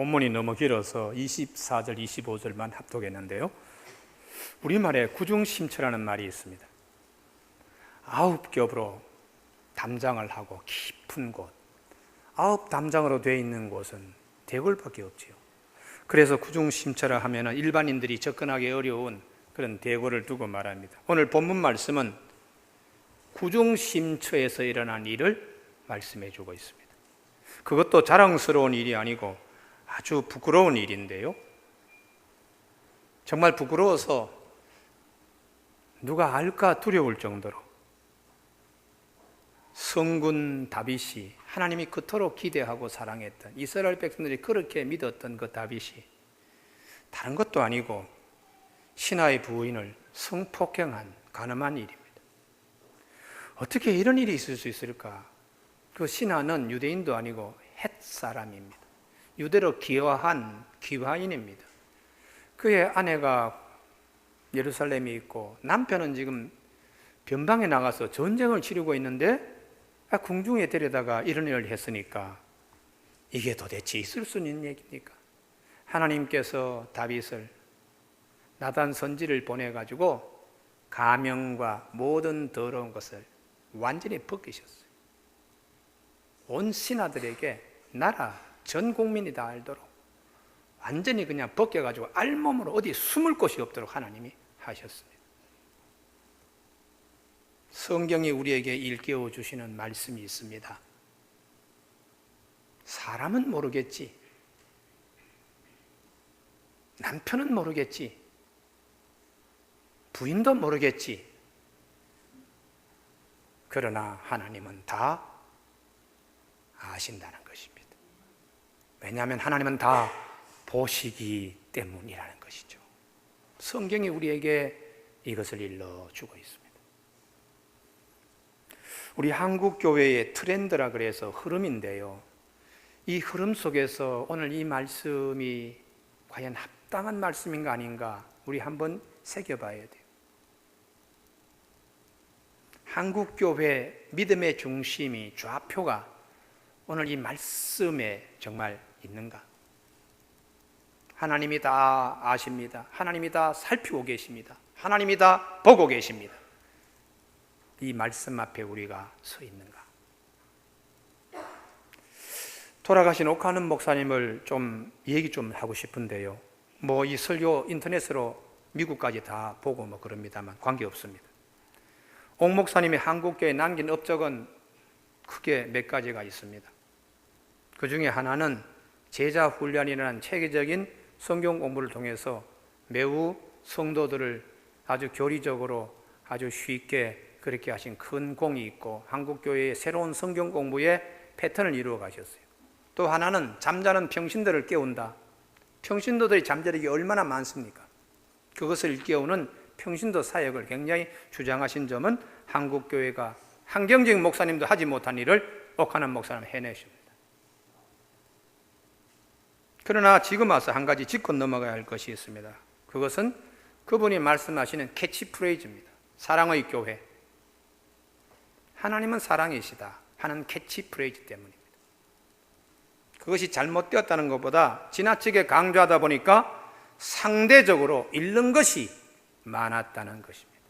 본문이 너무 길어서 24절, 25절만 합독했는데요. 우리말에 구중심처라는 말이 있습니다. 9겹으로 담장을 하고 깊은 곳, 9담장으로 되어 있는 곳은 대궐밖에 없지요. 그래서 구중심처라 하면은 일반인들이 접근하기 어려운 그런 대궐을 두고 말합니다. 오늘 본문 말씀은 구중심처에서 일어난 일을 말씀해 주고 있습니다. 그것도 자랑스러운 일이 아니고 아주 부끄러운 일인데요. 정말 부끄러워서 누가 알까 두려울 정도로 성군 다윗이, 하나님이 그토록 기대하고 사랑했던 이스라엘 백성들이 그렇게 믿었던 그 다윗이 다른 것도 아니고 신하의 부인을 성폭행한 간음한 일입니다. 어떻게 이런 일이 있을 수 있을까? 그 신하는 유대인도 아니고 헷 사람입니다. 유대로 귀화한 귀화인입니다. 그의 아내가 예루살렘에 있고 남편은 지금 변방에 나가서 전쟁을 치르고 있는데 궁중에 데려다가 이런 일을 했으니까 이게 도대체 있을 수 있는 얘기입니까? 하나님께서 다윗을 나단 선지를 보내가지고 가면과 모든 더러운 것을 완전히 벗기셨어요. 온 신하들에게 나라 전 국민이 다 알도록 완전히 그냥 벗겨가지고 알몸으로 어디 숨을 곳이 없도록 하나님이 하셨습니다. 성경이 우리에게 일깨워 주시는 말씀이 있습니다. 사람은 모르겠지, 남편은 모르겠지, 부인도 모르겠지, 그러나 하나님은 다 아신다는 것입니다. 왜냐하면 하나님은 다 보시기 때문이라는 것이죠. 성경이 우리에게 이것을 일러주고 있습니다. 우리 한국교회의 트렌드라 그래서 흐름인데요. 이 흐름 속에서 오늘 이 말씀이 과연 합당한 말씀인가 아닌가 우리 한번 새겨봐야 돼요. 한국교회 믿음의 중심이, 좌표가 오늘 이 말씀에 정말 있는가? 하나님이 다 아십니다. 하나님이 다 살피고 계십니다. 하나님이 다 보고 계십니다. 이 말씀 앞에 우리가 서 있는가? 돌아가신 옥하는 목사님을 좀 얘기 좀 하고 싶은데요. 뭐 이 설교 인터넷으로 미국까지 다 보고 뭐 그럽니다만 관계없습니다. 옥 목사님이 한국교회에 남긴 업적은 크게 몇 가지가 있습니다. 그 중에 하나는 제자 훈련이라는 체계적인 성경 공부를 통해서 매우 성도들을 아주 교리적으로 아주 쉽게 그렇게 하신 큰 공이 있고 한국교회의 새로운 성경 공부의 패턴을 이루어 가셨어요. 또 하나는 잠자는 평신도를 깨운다. 평신도들이 잠자는 게 얼마나 많습니까? 그것을 일깨우는 평신도 사역을 굉장히 주장하신 점은 한국교회가 한경직 목사님도 하지 못한 일을 옥하는 목사님 해내십니다. 그러나 지금 와서 한 가지 짚고 넘어가야 할 것이 있습니다. 그것은 그분이 말씀하시는 캐치프레이즈입니다. 사랑의 교회, 하나님은 사랑이시다 하는 캐치프레이즈 때문입니다. 그것이 잘못되었다는 것보다 지나치게 강조하다 보니까 상대적으로 잃는 것이 많았다는 것입니다.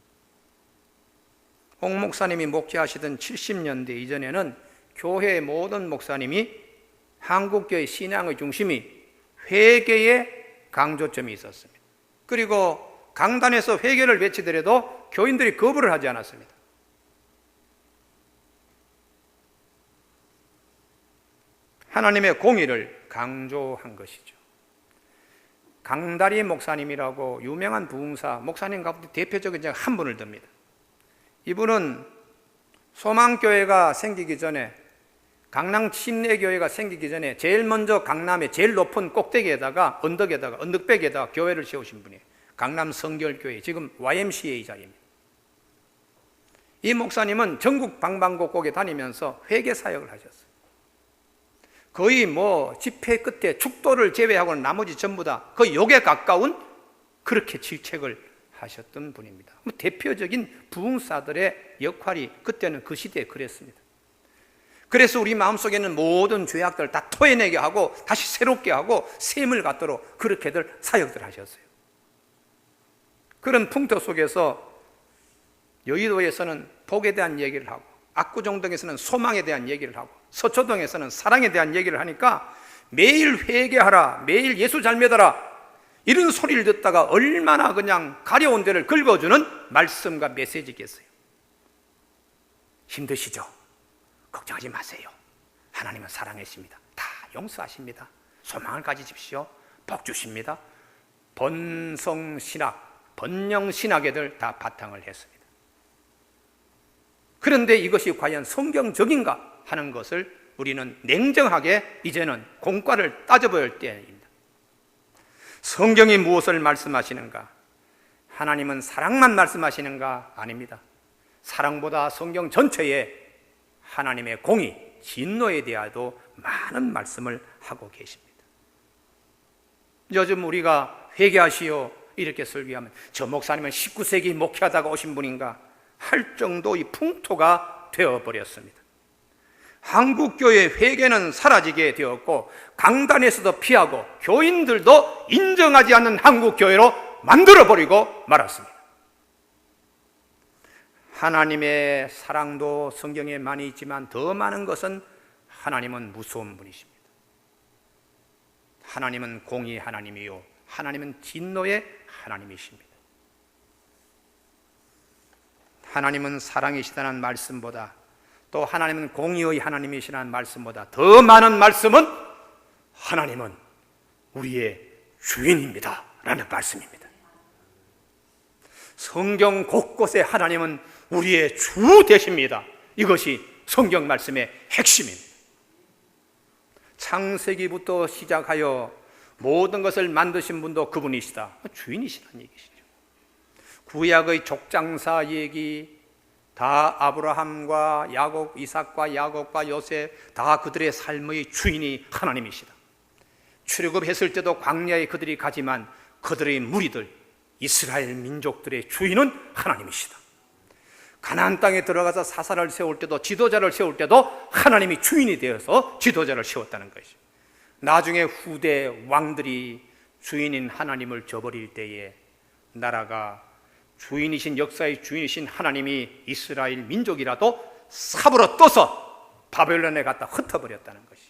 옥 목사님이 목회하시던 70년대 이전에는 교회의 모든 목사님이 한국교회 신앙의 중심이 회개의 강조점이 있었습니다. 그리고 강단에서 회개를 외치더라도 교인들이 거부를 하지 않았습니다. 하나님의 공의를 강조한 것이죠. 강다리 목사님이라고 유명한 부흥사 목사님 가운데 대표적인 한 분을 듭니다. 이분은 소망교회가 생기기 전에, 강남 침례교회가 생기기 전에 제일 먼저 강남의 제일 높은 꼭대기에다가 언덕백에다가 교회를 세우신 분이에요. 강남 성결교회, 지금 YMCA 자리입니다. 이 목사님은 전국 방방곡곡에 다니면서 회개 사역을 하셨어요. 거의 뭐 집회 끝에 축도를 제외하고는 나머지 전부 다 거의 욕에 가까운 그렇게 질책을 하셨던 분입니다. 대표적인 부흥사들의 역할이 그때는 그 시대에 그랬습니다. 그래서 우리 마음속에 있는 모든 죄악들을 다 토해내게 하고 다시 새롭게 하고 샘을 갖도록 그렇게들 사역들 하셨어요. 그런 풍토 속에서 여의도에서는 복에 대한 얘기를 하고, 압구정동에서는 소망에 대한 얘기를 하고, 서초동에서는 사랑에 대한 얘기를 하니까 매일 회개하라, 매일 예수 잘 믿어라, 이런 소리를 듣다가 얼마나 그냥 가려운 데를 긁어주는 말씀과 메시지겠어요. 힘드시죠? 걱정하지 마세요. 하나님은 사랑하십니다. 다 용서하십니다. 소망을 가지십시오. 복 주십니다. 번성신학, 번영신학에들 다 바탕을 했습니다. 그런데 이것이 과연 성경적인가 하는 것을 우리는 냉정하게 이제는 공과를 따져봐야 할 때입니다. 성경이 무엇을 말씀하시는가? 하나님은 사랑만 말씀하시는가? 아닙니다. 사랑보다 성경 전체에 하나님의 공의, 진노에 대하여도 많은 말씀을 하고 계십니다. 요즘 우리가 회개하시오 이렇게 설교하면 저 목사님은 19세기 목회하다가 오신 분인가 할 정도의 풍토가 되어버렸습니다. 한국교회 회개는 사라지게 되었고 강단에서도 피하고 교인들도 인정하지 않는 한국교회로 만들어버리고 말았습니다. 하나님의 사랑도 성경에 많이 있지만 더 많은 것은 하나님은 무서운 분이십니다. 하나님은 공의 하나님이요 하나님은 진노의 하나님이십니다. 하나님은 사랑이시다는 말씀보다 또 하나님은 공의의 하나님이시라는 말씀보다 더 많은 말씀은 하나님은 우리의 주인입니다 라는 말씀입니다. 성경 곳곳에 하나님은 우리의 주 되십니다. 이것이 성경 말씀의 핵심입니다. 창세기부터 시작하여 모든 것을 만드신 분도 그분이시다. 주인이시라는 얘기시죠. 구약의 족장사 얘기 다 아브라함과 야곱, 이삭과 야곱과 요셉 다 그들의 삶의 주인이 하나님이시다. 출애굽했을 때도 광야에 그들이 가지만 그들의 무리들 이스라엘 민족들의 주인은 하나님이시다. 가나안 땅에 들어가서 사사를 세울 때도 지도자를 세울 때도 하나님이 주인이 되어서 지도자를 세웠다는 것이죠. 나중에 후대 왕들이 주인인 하나님을 저버릴 때에 나라가 주인이신 역사의 주인이신 하나님이 이스라엘 민족이라도 삽으로 떠서 바벨론에 갖다 흩어버렸다는 것이.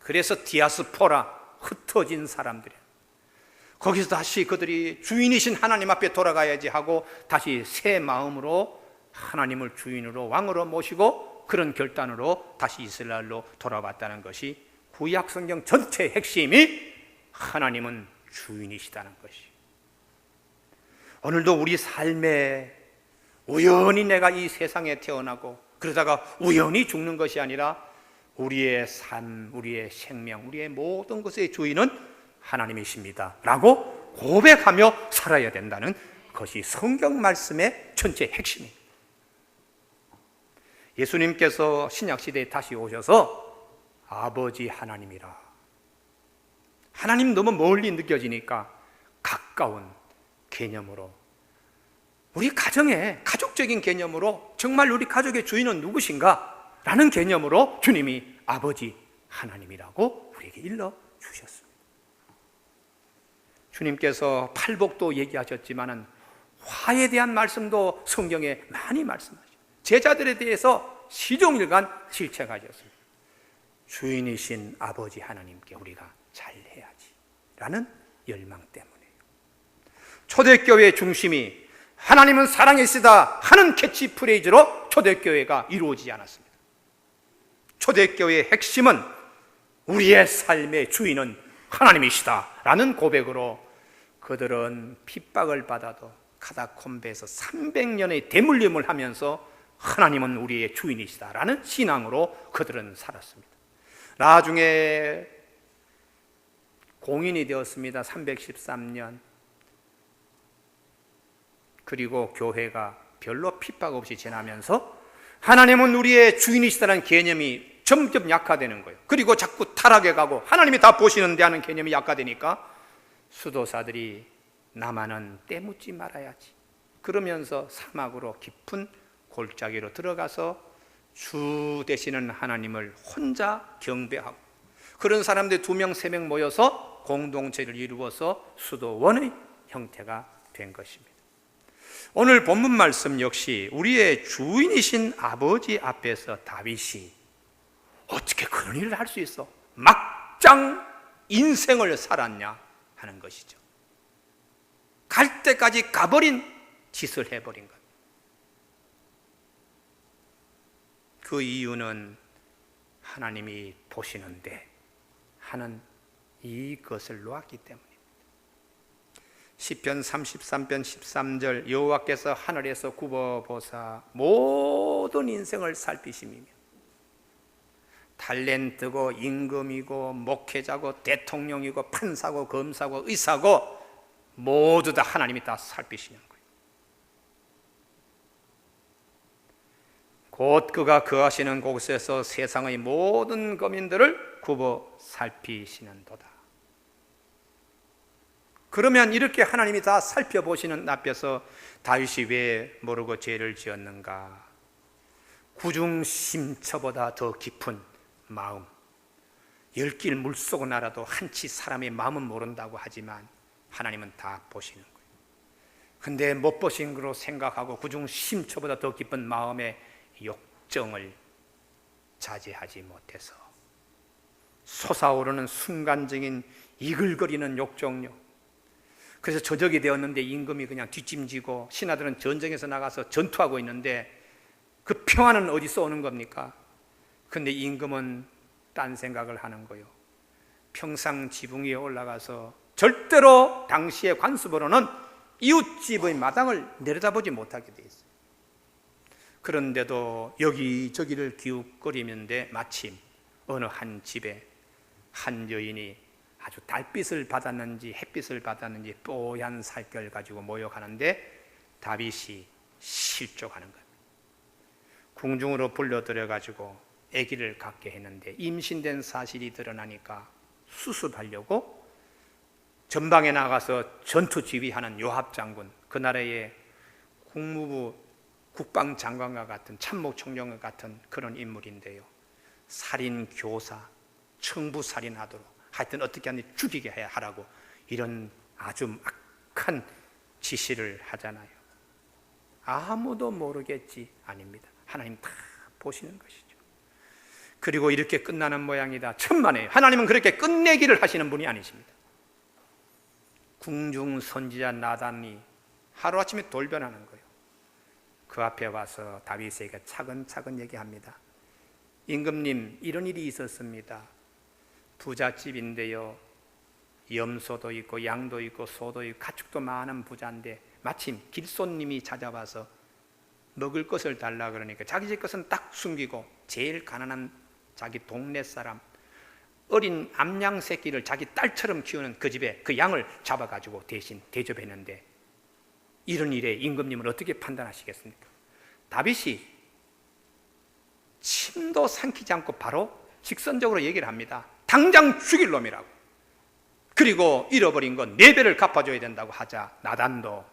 그래서 디아스포라 흩어진 사람들이 거기서 다시 그들이 주인이신 하나님 앞에 돌아가야지 하고 다시 새 마음으로 하나님을 주인으로 왕으로 모시고 그런 결단으로 다시 이스라엘로 돌아왔다는 것이 구약 성경 전체의 핵심이 하나님은 주인이시다는 것이. 오늘도 우리 삶에 우연히 내가 이 세상에 태어나고 그러다가 우연히 죽는 것이 아니라 우리의 삶, 우리의 생명, 우리의 모든 것의 주인은 하나님이십니다 라고 고백하며 살아야 된다는 것이 성경 말씀의 전체 핵심입니다. 예수님께서 신약시대에 다시 오셔서 아버지 하나님이라, 하나님 너무 멀리 느껴지니까 가까운 개념으로 우리 가정의 가족적인 개념으로 정말 우리 가족의 주인은 누구신가? 라는 개념으로 주님이 아버지 하나님이라고 우리에게 일러주셨습니다. 주님께서 팔복도 얘기하셨지만 화에 대한 말씀도 성경에 많이 말씀하셨습니다. 제자들에 대해서 시종일관 질책하셨습니다. 주인이신 아버지 하나님께 우리가 잘해야지 라는 열망 때문에요. 초대교회의 중심이 하나님은 사랑이시다 하는 캐치프레이즈로 초대교회가 이루어지지 않았습니다. 초대교회의 핵심은 우리의 삶의 주인은 하나님이시다 라는 고백으로 그들은 핍박을 받아도 카타콤베에서 300년의 대물림을 하면서 하나님은 우리의 주인이시다 라는 신앙으로 그들은 살았습니다. 나중에 공인이 되었습니다. 313년. 그리고 교회가 별로 핍박 없이 지나면서 하나님은 우리의 주인이시다는 개념이 점점 약화되는 거예요. 그리고 자꾸 타락해 가고 하나님이 다 보시는데 하는 개념이 약화되니까 수도사들이 나만은 떼묻지 말아야지 그러면서 사막으로 깊은 골짜기로 들어가서 주 되시는 하나님을 혼자 경배하고, 그런 사람들 2명, 3명 모여서 공동체를 이루어서 수도원의 형태가 된 것입니다. 오늘 본문 말씀 역시 우리의 주인이신 아버지 앞에서 다윗이 어떻게 그런 일을 할 수 있어? 막장 인생을 살았냐 하는 것이죠. 갈 때까지 가버린 짓을 해버린 것. 그 이유는 하나님이 보시는데 하는 이것을 놓았기 때문입니다. 시편 33편 13절, 여호와께서 하늘에서 굽어보사 모든 인생을 살피심이며, 탤런트고 임금이고 목회자고 대통령이고 판사고 검사고 의사고 모두 다 하나님이 다 살피시는 거예요. 곧 그가 거하시는 곳에서 세상의 모든 거민들을 굽어 살피시는도다. 그러면 이렇게 하나님이 다 살펴보시는 앞에서 다윗이 왜 모르고 죄를 지었는가? 구중심처보다 더 깊은 마음, 열길 물속을 날아도 한치 사람의 마음은 모른다고 하지만 하나님은 다 보시는 거예요. 근데 못 보신 거로 생각하고 구중심처보다 더 깊은 마음의 욕정을 자제하지 못해서 솟아오르는 순간적인 이글거리는 욕정력, 그래서 저적이 되었는데 임금이 그냥 뒷짐지고 신하들은 전쟁에서 나가서 전투하고 있는데 그 평화는 어디서 오는 겁니까? 근데 임금은 딴 생각을 하는 거예요. 평상 지붕 위에 올라가서 절대로 당시의 관습으로는 이웃집의 마당을 내려다보지 못하게 돼 있어요. 그런데도 여기저기를 기웃거리는데 마침 어느 한 집에 한 여인이 아주 달빛을 받았는지 햇빛을 받았는지 뽀얀 살결 가지고 모여가는데 다윗이 실족하는 겁니다. 궁중으로 불러들여 가지고 아기를 갖게 했는데 임신된 사실이 드러나니까 수습하려고 전방에 나가서 전투 지휘하는 요압 장군, 그 나라의 국무부 국방장관과 같은 참모총장과 같은 그런 인물인데요, 살인 교사, 청부살인하도록 하여튼 어떻게 하니 죽이게 해야 하라고 이런 아주 악한 지시를 하잖아요. 아무도 모르겠지? 아닙니다. 하나님 다 보시는 것이죠. 그리고 이렇게 끝나는 모양이다. 천만에요. 하나님은 그렇게 끝내기를 하시는 분이 아니십니다. 궁중 선지자 나단이 하루아침에 돌변하는 거예요. 그 앞에 와서 다윗에게 차근차근 얘기합니다. 임금님, 이런 일이 있었습니다. 부잣집인데요, 염소도 있고 양도 있고 소도 있고 가축도 많은 부자인데 마침 길손님이 찾아와서 먹을 것을 달라 그러니까 자기 집 것은 딱 숨기고 제일 가난한 자기 동네 사람 어린 암양 새끼를 자기 딸처럼 키우는 그 집에 그 양을 잡아가지고 대신 대접했는데, 이런 일에 임금님은 어떻게 판단하시겠습니까? 다윗이 침도 삼키지 않고 바로 직선적으로 얘기를 합니다. 당장 죽일 놈이라고. 그리고 잃어버린 건 4배를 갚아줘야 된다고 하자 나단도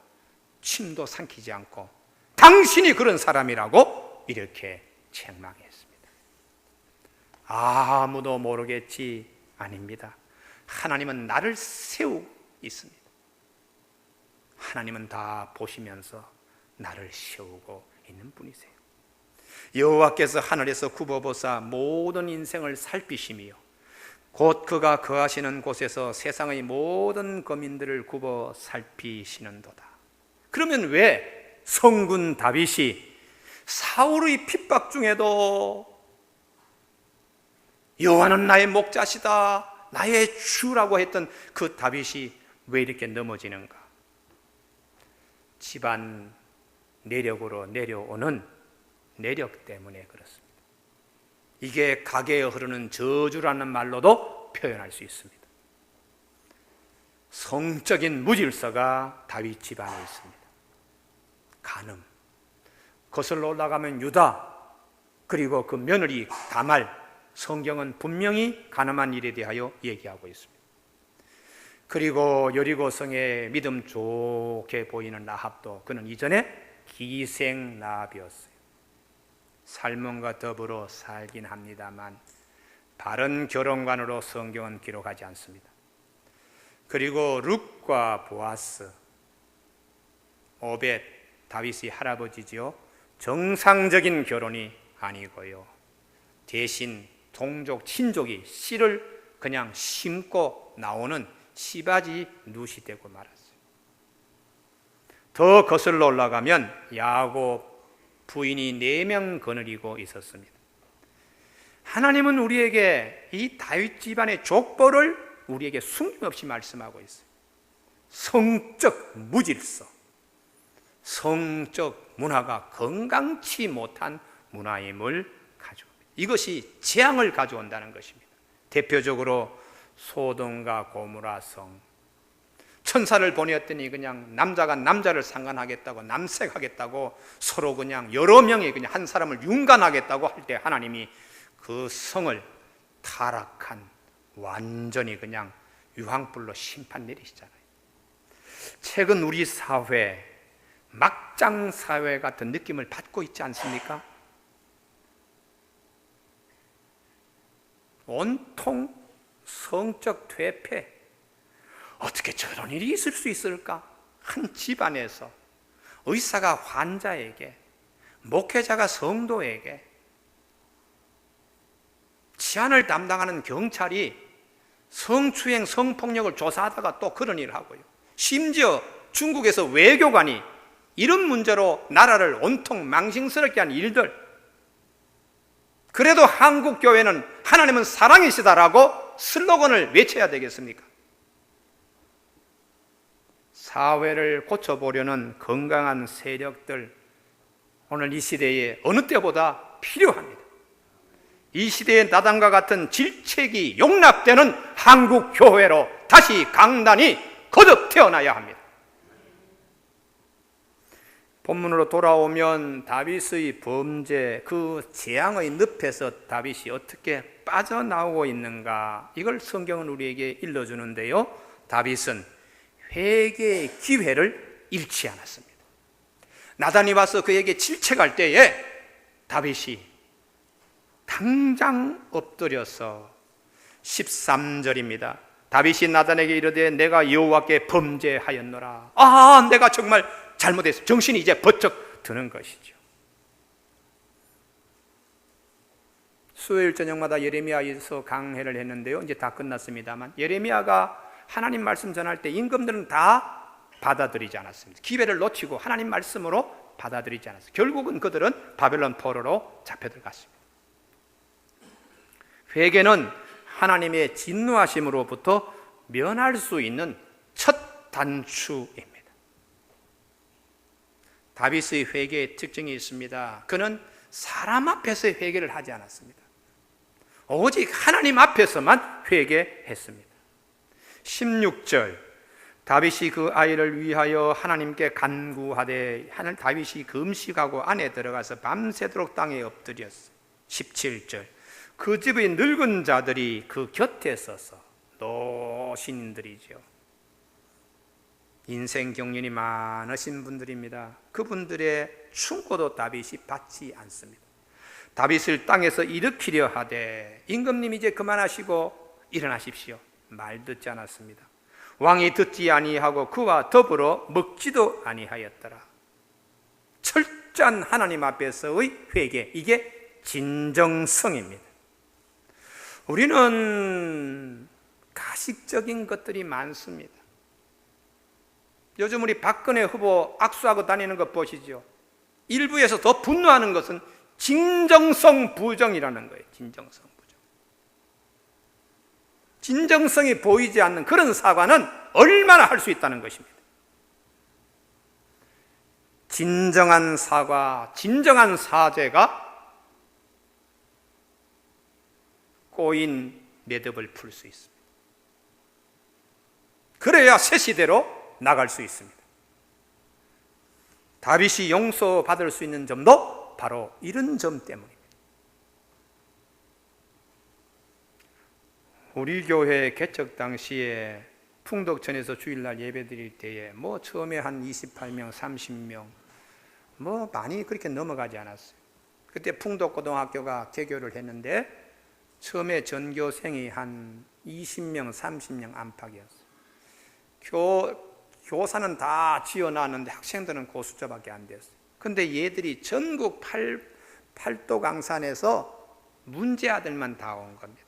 침도 삼키지 않고 당신이 그런 사람이라고 이렇게 책망했습니다. 아무도 모르겠지? 아닙니다. 하나님은 나를 세우고 있습니다. 하나님은 다 보시면서 나를 세우고 있는 분이세요. 여호와께서 하늘에서 굽어보사 모든 인생을 살피시며 곧 그가 거하시는 곳에서 세상의 모든 거민들을 굽어 살피시는도다. 그러면 왜 성군 다윗이 사울의 핍박 중에도 여호와는 나의 목자시다, 나의 주라고 했던 그 다윗이 왜 이렇게 넘어지는가? 집안 내력으로 내려오는 내력 때문에 그렇습니다. 이게 가게에 흐르는 저주라는 말로도 표현할 수 있습니다. 성적인 무질서가 다윗 집안에 있습니다. 간음, 거슬러 올라가면 유다, 그리고 그 며느리 다말, 성경은 분명히 간음한 일에 대하여 얘기하고 있습니다. 그리고 여리고성에 믿음 좋게 보이는 라합도 그는 이전에 기생 라합이었어요. 살몬과 더불어 살긴 합니다만 바른 결혼관으로 성경은 기록하지 않습니다. 그리고 룻과 보아스, 오벳, 다윗의 할아버지지요. 정상적인 결혼이 아니고요. 대신 동족, 친족이 씨를 그냥 심고 나오는 시바지 룻이 되고 말았어요. 더 거슬러 올라가면 야곱 부인이 4명 거느리고 있었습니다. 하나님은 우리에게 이 다윗 집안의 족보를 우리에게 숨김없이 말씀하고 있어요. 성적 무질서, 성적 문화가 건강치 못한 문화임을 가져옵니다. 이것이 재앙을 가져온다는 것입니다. 대표적으로 소돔과 고모라 성, 천사를 보냈더니 그냥 남자가 남자를 상관하겠다고, 남색하겠다고, 서로 그냥 여러 명이 그냥 한 사람을 윤관하겠다고 할 때 하나님이 그 성을 타락한, 완전히 그냥 유황불로 심판 내리시잖아요. 최근 우리 사회, 막장 사회 같은 느낌을 받고 있지 않습니까? 온통 성적 퇴폐. 어떻게 저런 일이 있을 수 있을까? 한 집안에서 의사가 환자에게, 목회자가 성도에게, 치안을 담당하는 경찰이 성추행, 성폭력을 조사하다가 또 그런 일을 하고요. 심지어 중국에서 외교관이 이런 문제로 나라를 온통 망신스럽게 한 일들. 그래도 한국 교회는 하나님은 사랑이시다라고 슬로건을 외쳐야 되겠습니까? 사회를 고쳐보려는 건강한 세력들, 오늘 이 시대에 어느 때보다 필요합니다. 이 시대의 나단과 같은 질책이 용납되는 한국 교회로 다시 강단이 거듭 태어나야 합니다. 본문으로 돌아오면 다윗의 범죄, 그 재앙의 늪에서 다윗이 어떻게 빠져나오고 있는가, 이걸 성경은 우리에게 일러주는데요. 다윗은 회개의 기회를 잃지 않았습니다. 나단이 와서 그에게 질책할 때에 다윗이 당장 엎드려서 13절입니다. 다윗이 나단에게 이르되 내가 여호와께 범죄하였노라. 내가 정말 잘못했어. 정신이 이제 번쩍 드는 것이죠. 수요일 저녁마다 예레미야에서 강해를 했는데요. 이제 다 끝났습니다만 예레미야가 하나님 말씀 전할 때 임금들은 다 받아들이지 않았습니다. 기회를 놓치고 하나님 말씀으로 받아들이지 않았어요. 결국은 그들은 바벨론 포로로 잡혀들어갔습니다. 회개는 하나님의 진노하심으로부터 면할 수 있는 첫 단추입니다. 다윗의 회개의 특징이 있습니다. 그는 사람 앞에서 회개를 하지 않았습니다. 오직 하나님 앞에서만 회개했습니다. 16절, 다윗이 그 아이를 위하여 하나님께 간구하되 다윗이 금식하고 안에 들어가서 밤새도록 땅에 엎드렸어. 17절, 그 집의 늙은 자들이 그 곁에 서서, 노신들이죠. 인생 경륜이 많으신 분들입니다. 그분들의 충고도 다윗이 받지 않습니다. 다윗을 땅에서 일으키려 하되 임금님 이제 그만하시고 일어나십시오. 말 듣지 않았습니다. 왕이 듣지 아니하고 그와 더불어 먹지도 아니하였더라. 철저한 하나님 앞에서의 회개, 이게 진정성입니다. 우리는 가식적인 것들이 많습니다. 요즘 우리 박근혜 후보 악수하고 다니는 것 보시죠. 일부에서 더 분노하는 것은 진정성 부정이라는 거예요. 진정성 부정. 진정성이 보이지 않는 그런 사과는 얼마나 할 수 있다는 것입니다. 진정한 사과, 진정한 사죄가 꼬인 매듭을 풀 수 있습니다. 그래야 새 시대로 나갈 수 있습니다. 다윗이 용서받을 수 있는 점도 바로 이런 점 때문입니다. 우리 교회 개척 당시에 풍덕천에서 주일날 예배 드릴 때에 처음에 한 28명, 30명 많이 그렇게 넘어가지 않았어요. 그때 풍덕고등학교가 개교를 했는데 처음에 전교생이 한 20명, 30명 안팎이었어요. 교사는 다 지어놨는데 학생들은 그 숫자밖에 안 됐어요. 근데 얘들이 전국 팔도 강산에서 문제아들만 다 온 겁니다.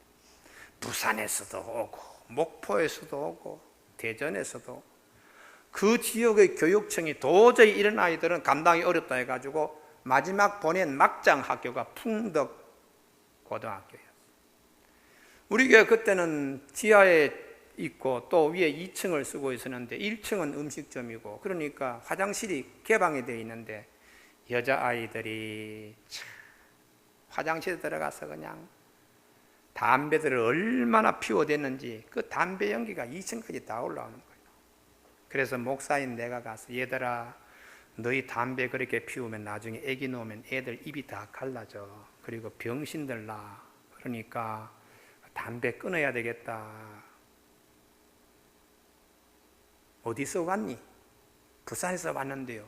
부산에서도 오고 목포에서도 오고 대전에서도 오고. 그 지역의 교육청이 도저히 이런 아이들은 감당이 어렵다 해가지고 마지막 보낸 막장 학교가 풍덕고등학교예요. 우리 교회 그때는 지하에 있고 또 위에 2층을 쓰고 있었는데 1층은 음식점이고, 그러니까 화장실이 개방이 되어 있는데 여자아이들이 화장실에 들어가서 그냥 담배들을 얼마나 피워댔는지 그 담배 연기가 2층까지 다 올라오는 거예요. 그래서 목사인 내가 가서 얘들아, 너희 담배 그렇게 피우면 나중에 애기 놓으면 애들 입이 다 갈라져. 그리고 병신들 나. 그러니까 담배 끊어야 되겠다. 어디서 왔니? 부산에서 왔는데요.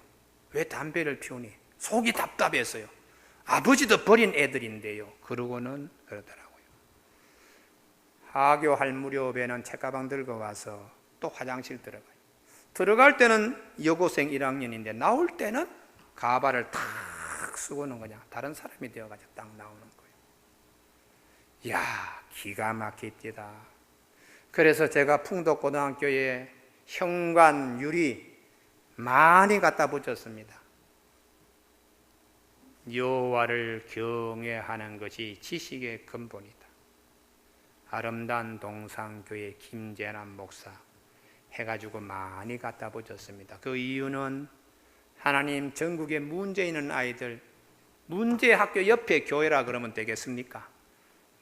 왜 담배를 피우니? 속이 답답했어요. 아버지도 버린 애들인데요. 그러고는 그러더라고요. 하교할 무렵에는 책가방 들고 와서 또 화장실 들어가요. 들어갈 때는 여고생 1학년인데 나올 때는 가발을 탁 쓰고는 그냥 다른 사람이 되어가지고 딱 나오는 거예요. 이야, 기가 막힙니다. 그래서 제가 풍덕고등학교에 현관 유리 많이 갖다 붙였습니다. 여호와를 경외하는 것이 지식의 근본이다. 아름다운 동산교회 김재남 목사 해가지고 많이 갖다 붙였습니다. 그 이유는 하나님 전국에 문제 있는 아이들, 문제 학교 옆에 교회라 그러면 되겠습니까?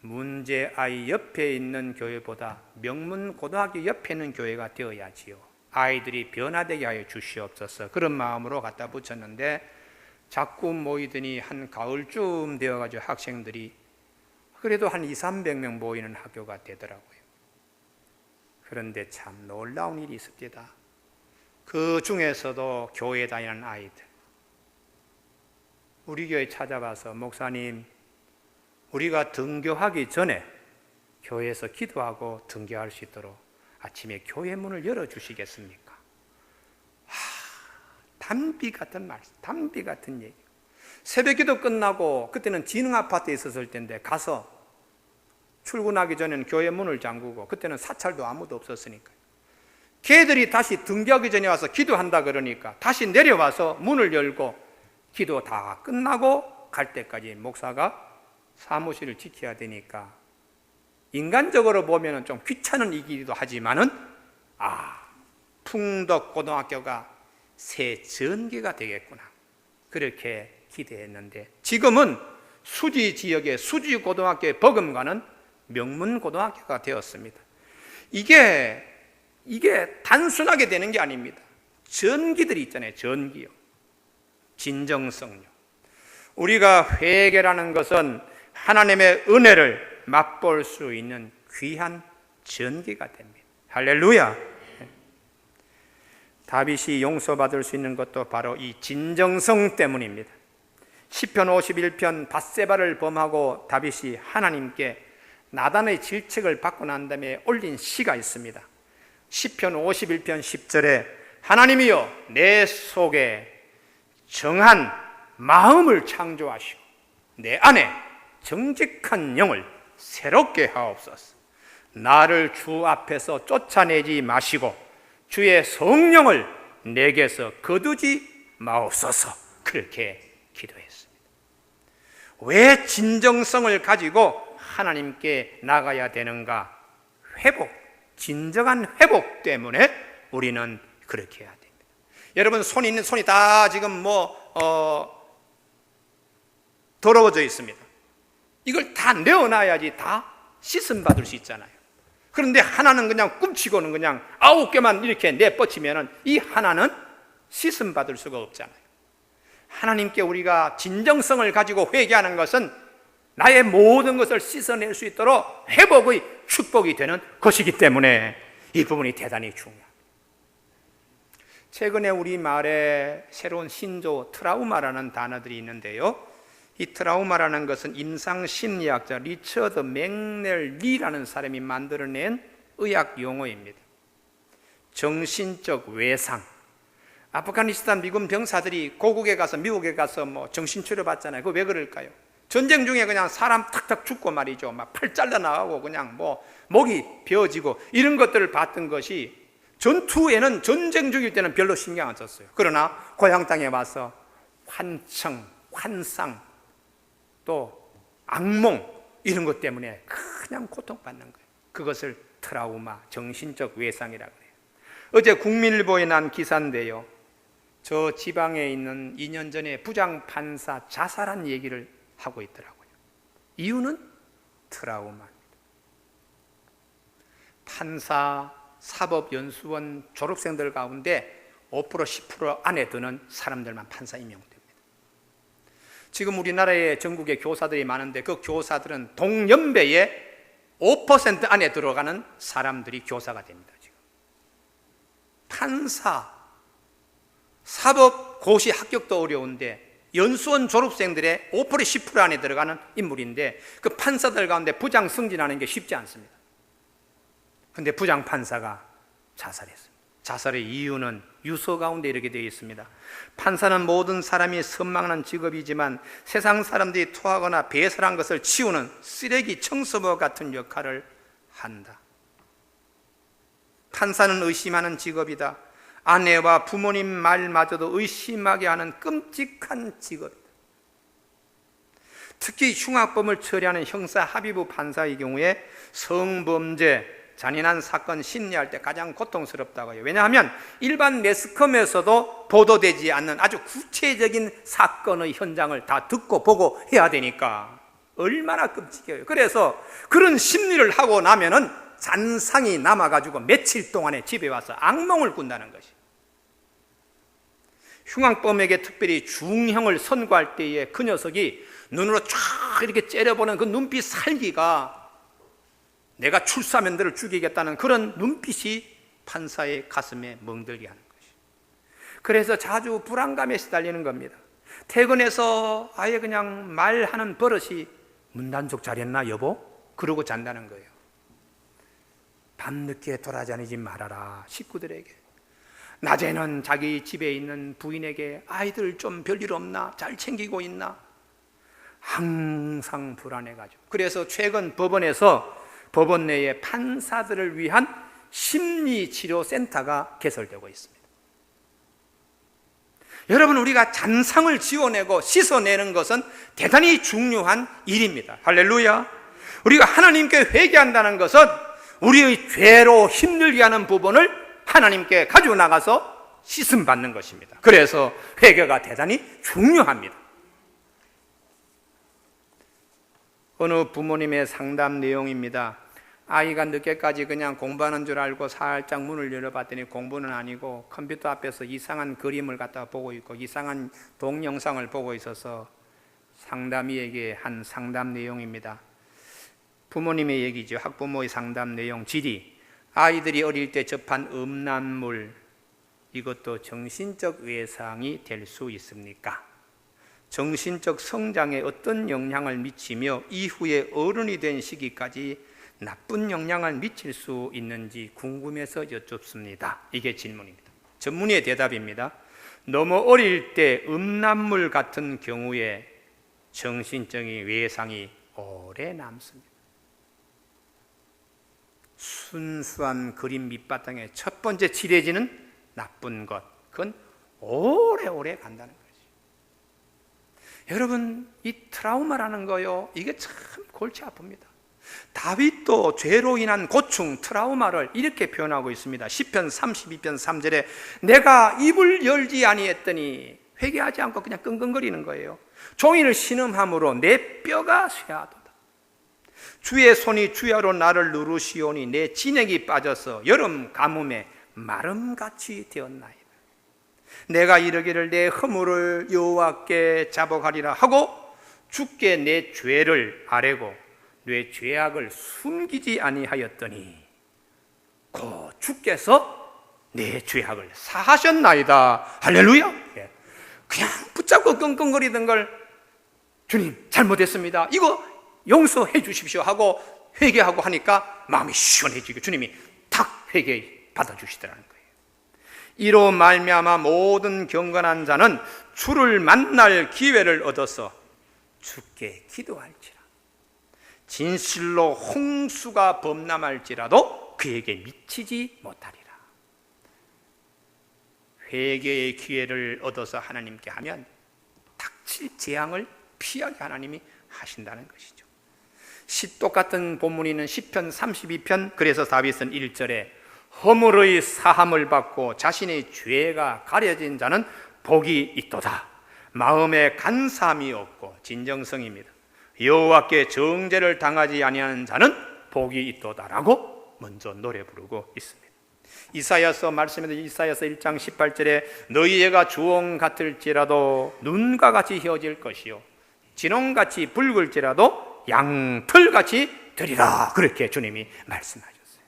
문제 아이 옆에 있는 교회보다 명문 고등학교 옆에 있는 교회가 되어야지요. 아이들이 변화되게 하여 주시옵소서. 그런 마음으로 갖다 붙였는데 자꾸 모이더니 한 가을쯤 되어가지고 학생들이 그래도 한 200~300명 모이는 학교가 되더라고요. 그런데 참 놀라운 일이 있습니다. 그 중에서도 교회 다니는 아이들, 우리 교회 찾아와서 목사님, 우리가 등교하기 전에 교회에서 기도하고 등교할 수 있도록 아침에 교회 문을 열어주시겠습니까? 담비 같은 말씀, 담비 같은 얘기. 새벽 기도 끝나고 그때는 진흥아파트에 있었을 텐데 가서 출근하기 전에는 교회 문을 잠그고, 그때는 사찰도 아무도 없었으니까 걔들이 다시 등교하기 전에 와서 기도한다 그러니까 다시 내려와서 문을 열고 기도 다 끝나고 갈 때까지 목사가 사무실을 지켜야 되니까 인간적으로 보면 좀 귀찮은 일이기도 하지만은 풍덕고등학교가 새 전기가 되겠구나, 그렇게 기대했는데 지금은 수지 지역의 수지고등학교에 버금가는 명문고등학교가 되었습니다. 이게 단순하게 되는 게 아닙니다. 전기들이 있잖아요. 전기요. 진정성요. 우리가 회개라는 것은 하나님의 은혜를 맛볼 수 있는 귀한 전기가 됩니다. 할렐루야. 다윗이 용서받을 수 있는 것도 바로 이 진정성 때문입니다. 시편 51편 밧세바를 범하고 다윗이 하나님께 나단의 질책을 받고 난 다음에 올린 시가 있습니다. 시편 51편 10절에 하나님이여 내 속에 정한 마음을 창조하시고 내 안에 정직한 영을 새롭게 하옵소서. 나를 주 앞에서 쫓아내지 마시고 주의 성령을 내게서 거두지 마옵소서. 그렇게 기도했습니다. 왜 진정성을 가지고 하나님께 나가야 되는가? 회복, 진정한 회복 때문에 우리는 그렇게 해야 됩니다. 여러분 손이 다 지금 더러워져 있습니다. 이걸 다 내어놔야지 다 씻음 받을 수 있잖아요. 그런데 하나는 그냥 꿈치고는 그냥 9개만 이렇게 내뻗치면은 이 하나는 씻음 받을 수가 없잖아요. 하나님께 우리가 진정성을 가지고 회개하는 것은 나의 모든 것을 씻어낼 수 있도록 회복의 축복이 되는 것이기 때문에 이 부분이 대단히 중요합니다. 최근에 우리 말에 새로운 신조 트라우마라는 단어들이 있는데요, 이 트라우마라는 것은 임상심리학자 리처드 맥넬리라는 사람이 만들어낸 의학 용어입니다. 정신적 외상. 아프가니스탄 미군 병사들이 고국에 가서 미국에 가서 뭐 정신치료 받잖아요. 그거 왜 그럴까요? 전쟁 중에 그냥 사람 탁탁 죽고 말이죠. 막 팔 잘라 나가고 그냥 뭐 목이 베어지고 이런 것들을 봤던 것이 전투에는 전쟁 중일 때는 별로 신경 안 썼어요. 그러나 고향 땅에 와서 환청, 환상, 또 악몽 이런 것 때문에 그냥 고통받는 거예요. 그것을 트라우마, 정신적 외상이라고 해요. 어제 국민일보에 난 기사인데요, 저 지방에 있는 2년 전에 부장판사 자살한 얘기를 하고 있더라고요. 이유는 트라우마입니다. 판사, 사법연수원 졸업생들 가운데 5% 10% 안에 드는 사람들만 판사 임명됩니다. 지금 우리나라에 전국에 교사들이 많은데 그 교사들은 동년배의 5% 안에 들어가는 사람들이 교사가 됩니다. 지금 판사, 사법고시 합격도 어려운데 연수원 졸업생들의 5% 10% 안에 들어가는 인물인데 그 판사들 가운데 부장 승진하는 게 쉽지 않습니다. 그런데 부장판사가 자살했습니다. 자살의 이유는 유서 가운데 이렇게 되어 있습니다. 판사는 모든 사람이 선망하는 직업이지만 세상 사람들이 토하거나 배설한 것을 치우는 쓰레기 청소부 같은 역할을 한다. 판사는 의심하는 직업이다. 아내와 부모님 말마저도 의심하게 하는 끔찍한 직업이다. 특히 흉악범을 처리하는 형사 합의부 판사의 경우에 성범죄, 잔인한 사건 심리할 때 가장 고통스럽다고 해요. 왜냐하면 일반 매스컴에서도 보도되지 않는 아주 구체적인 사건의 현장을 다 듣고 보고 해야 되니까 얼마나 끔찍해요. 그래서 그런 심리를 하고 나면은 잔상이 남아가지고 며칠 동안에 집에 와서 악몽을 꾼다는 것이. 흉악범에게 특별히 중형을 선고할 때에 그 녀석이 눈으로 쫙 이렇게 째려보는 그 눈빛 살기가 내가 출사하면 너를 죽이겠다는 그런 눈빛이 판사의 가슴에 멍들게 하는 것이. 그래서 자주 불안감에 시달리는 겁니다. 퇴근해서 아예 그냥 말하는 버릇이 문단속 잘했나 여보? 그러고 잔다는 거예요. 밤늦게 돌아다니지 말아라 식구들에게. 낮에는 자기 집에 있는 부인에게 아이들 좀 별일 없나? 잘 챙기고 있나? 항상 불안해가지고. 그래서 최근 법원 내에 판사들을 위한 심리치료센터가 개설되고 있습니다. 여러분, 우리가 잔상을 지워내고 씻어내는 것은 대단히 중요한 일입니다. 할렐루야. 우리가 하나님께 회개한다는 것은 우리의 죄로 힘들게 하는 부분을 하나님께 가지고 나가서 씻음 받는 것입니다. 그래서 회개가 대단히 중요합니다. 어느 부모님의 상담 내용입니다. 아이가 늦게까지 그냥 공부하는 줄 알고 살짝 문을 열어봤더니 공부는 아니고 컴퓨터 앞에서 이상한 그림을 갖다 보고 있고 이상한 동영상을 보고 있어서 상담이에게 한 상담 내용입니다. 부모님의 얘기죠. 학부모의 상담 내용 질의. 아이들이 어릴 때 접한 음란물, 이것도 정신적 외상이 될 수 있습니까? 정신적 성장에 어떤 영향을 미치며 이후에 어른이 된 시기까지 나쁜 영향을 미칠 수 있는지 궁금해서 여쭙습니다. 이게 질문입니다. 전문의의 대답입니다. 너무 어릴 때 음란물 같은 경우에 정신적인 외상이 오래 남습니다. 순수한 그림 밑바탕에 첫 번째 칠해지는 나쁜 것, 그건 오래오래 간다는 거죠. 여러분, 이 트라우마라는 거요, 이게 참 골치 아픕니다. 다윗도 죄로 인한 고충, 트라우마를 이렇게 표현하고 있습니다. 시편 32편 3절에 내가 입을 열지 아니했더니, 회개하지 않고 그냥 끙끙거리는 거예요. 종이를 신음함으로 내 뼈가 쇠하도다. 주의 손이 주야로 나를 누르시오니 내 진액이 빠져서 여름 가뭄에 마름같이 되었나이다. 내가 이르기를 내 허물을 여호와께 자복하리라 하고 주께 내 죄를 아뢰고 내 죄악을 숨기지 아니하였더니 곧 주께서 내 죄악을 사하셨나이다. 할렐루야. 그냥 붙잡고 끙끙거리던 걸 주님 잘못했습니다, 이거 용서해 주십시오 하고 회개하고 하니까 마음이 시원해지고 주님이 탁 회개 받아주시더라는 거예요. 이로 말미암아 모든 경건한 자는 주를 만날 기회를 얻어서 주께 기도할지라. 진실로 홍수가 범람할지라도 그에게 미치지 못하리라. 회개의 기회를 얻어서 하나님께 하면 닥칠 재앙을 피하게 하나님이 하신다는 것이죠. 똑같은 본문이 있는 시편 32편, 그래서 다윗은 1절에 허물의 사함을 받고 자신의 죄가 가려진 자는 복이 있도다. 마음에 간사함이 없고 진정성입니다. 여호와께 정죄를 당하지 아니하는 자는 복이 있도다라고 먼저 노래 부르고 있습니다. 이사야서 말씀에도 이사야서 1장 18절에 너희 애가 주홍 같을지라도 눈과 같이 휘어질 것이요 진홍같이 붉을지라도 양털같이 되리라, 그렇게 주님이 말씀하셨어요.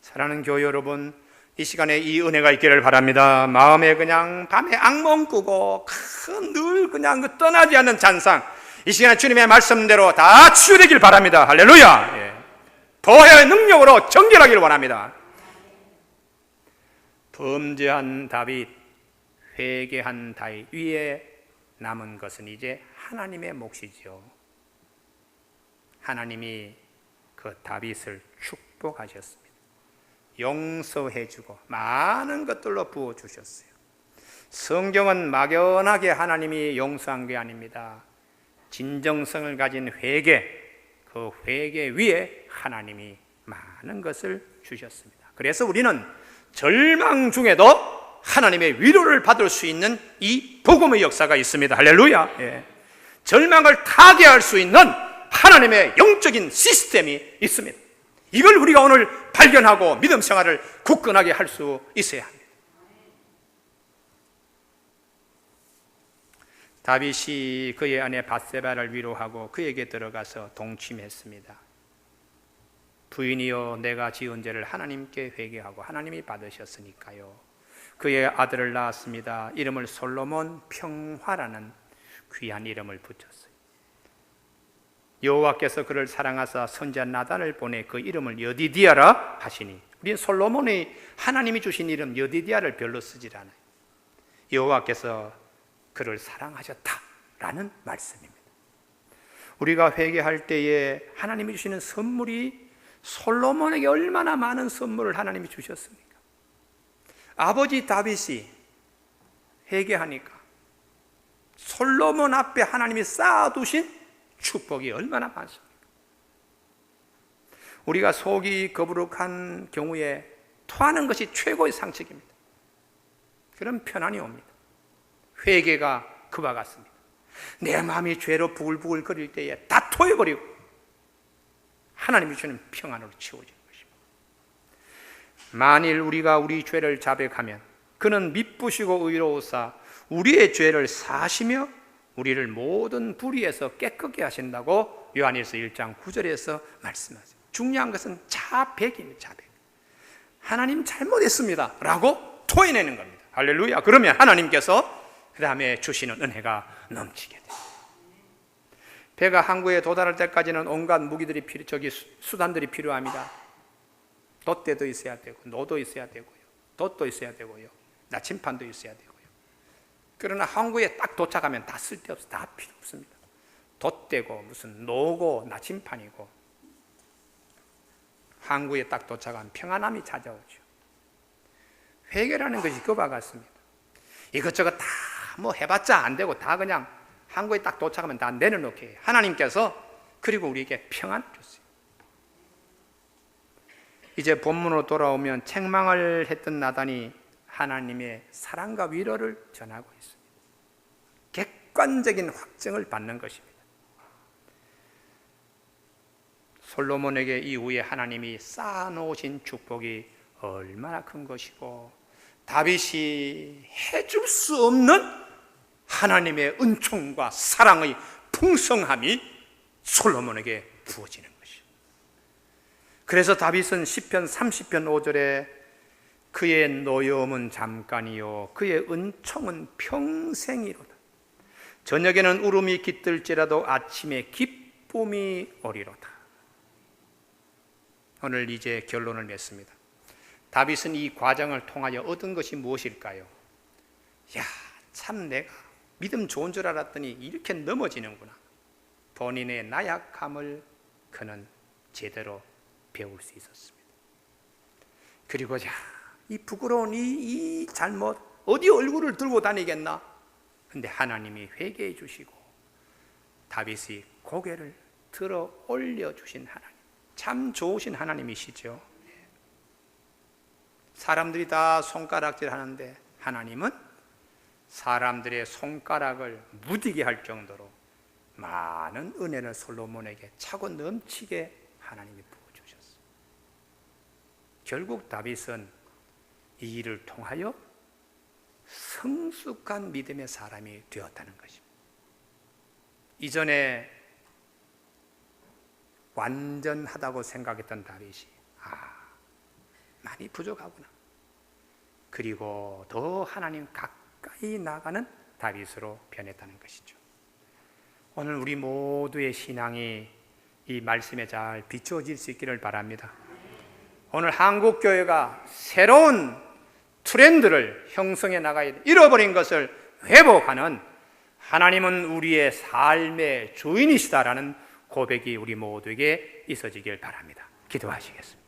사랑하는 교회 여러분, 이 시간에 이 은혜가 있기를 바랍니다. 마음에 그냥 밤에 악몽 꾸고 늘 그냥 떠나지 않는 잔상, 이 시간에 주님의 말씀대로 다 치유되길 바랍니다. 할렐루야. 예. 보혈의 능력으로 정결하기를 원합니다. 범죄한 다윗, 회개한 다윗 위에 남은 것은 이제 하나님의 몫이죠. 하나님이 그 다윗을 축복하셨습니다. 용서해주고 많은 것들로 부어주셨어요. 성경은 막연하게 하나님이 용서한 게 아닙니다. 진정성을 가진 회개, 그 회개 위에 하나님이 많은 것을 주셨습니다. 그래서 우리는 절망 중에도 하나님의 위로를 받을 수 있는 이 복음의 역사가 있습니다. 할렐루야. 예. 절망을 타개할 수 있는 하나님의 영적인 시스템이 있습니다. 이걸 우리가 오늘 발견하고 믿음 생활을 굳건하게 할 수 있어야 합니다. 다윗이 그의 아내 밧세바를 위로하고 그에게 들어가서 동침했습니다. 부인이여, 내가 지은 죄를 하나님께 회개하고 하나님이 받으셨으니까요. 그의 아들을 낳았습니다. 이름을 솔로몬 평화라는 귀한 이름을 붙였어요. 여호와께서 그를 사랑하사 선지자 나단을 보내 그 이름을 여디디아라 하시니, 우리는 솔로몬의 하나님이 주신 이름 여디디아를 별로 쓰질 않아요. 여호와께서 그를 사랑하셨다라는 말씀입니다. 우리가 회개할 때에 하나님이 주시는 선물이 솔로몬에게 얼마나 많은 선물을 하나님이 주셨습니까? 아버지 다윗이 회개하니까 솔로몬 앞에 하나님이 쌓아두신 축복이 얼마나 많습니까? 우리가 속이 거부룩한 경우에 토하는 것이 최고의 상책입니다. 그런 편안이 옵니다. 회개가 그와 같습니다. 내 마음이 죄로 부글부글 거릴 때에 다 토해버리고 하나님이 주는 평안으로 채워지는 것입니다. 만일 우리가 우리 죄를 자백하면 그는 미쁘시고 의로우사 우리의 죄를 사시며 우리를 모든 불의에서 깨끗게 하신다고 요한일서 1장 9절에서 말씀하세요. 중요한 것은 자백입니다. 자백. 하나님 잘못했습니다 라고 토해내는 겁니다. 할렐루야. 그러면 하나님께서 그 다음에 주시는 은혜가 넘치게 돼요. 배가 항구에 도달할 때까지는 온갖 무기들이 수단들이 필요합니다. 돛대도 있어야 되고 노도 있어야 되고요, 돛도 있어야 되고요, 나침판도 있어야 되고요. 그러나 항구에 딱 도착하면 다 쓸데없어, 다 필요 없습니다. 돛대고 무슨 노고 나침판이고, 항구에 딱 도착하면 평안함이 찾아오죠. 회개라는 것이 그와 같습니다. 이것저것 다 뭐 해봤자 안 되고 다 그냥 항구에 딱 도착하면 다 내려놓게 해요. 하나님께서 그리고 우리에게 평안을 줬어요. 이제 본문으로 돌아오면 책망을 했던 나단이 하나님의 사랑과 위로를 전하고 있습니다. 객관적인 확증을 받는 것입니다. 솔로몬에게 이후에 하나님이 쌓아놓으신 축복이 얼마나 큰 것이고, 다윗이 해줄 수 없는 하나님의 은총과 사랑의 풍성함이 솔로몬에게 부어지는 것이죠. 그래서 다윗은 시편 30편 5절에 그의 노여움은 잠깐이요 그의 은총은 평생이로다. 저녁에는 울음이 깃들지라도 아침에 기쁨이 오리로다. 오늘 이제 결론을 맺습니다. 다윗은 이 과정을 통하여 얻은 것이 무엇일까요? 야, 참 내가 믿음 좋은 줄 알았더니 이렇게 넘어지는구나. 본인의 나약함을 그는 제대로 배울 수 있었습니다. 그리고 이 부끄러운 이 잘못 어디 얼굴을 들고 다니겠나? 근데 하나님이 회개해 주시고 다윗이 고개를 들어 올려주신 하나님, 참 좋으신 하나님이시죠. 사람들이 다 손가락질 하는데 하나님은 사람들의 손가락을 무디게 할 정도로 많은 은혜를 솔로몬에게 차고 넘치게 하나님이 부어주셨어요. 결국 다윗은 이 일을 통하여 성숙한 믿음의 사람이 되었다는 것입니다. 이전에 완전하다고 생각했던 다윗이 많이 부족하구나. 그리고 더 하나님 가까이 나가는 다윗으로 변했다는 것이죠. 오늘 우리 모두의 신앙이 이 말씀에 잘 비추어질 수 있기를 바랍니다. 오늘 한국교회가 새로운 트렌드를 형성해 나가야 돼. 잃어버린 것을 회복하는, 하나님은 우리의 삶의 주인이시다라는 고백이 우리 모두에게 있어지길 바랍니다. 기도하시겠습니다.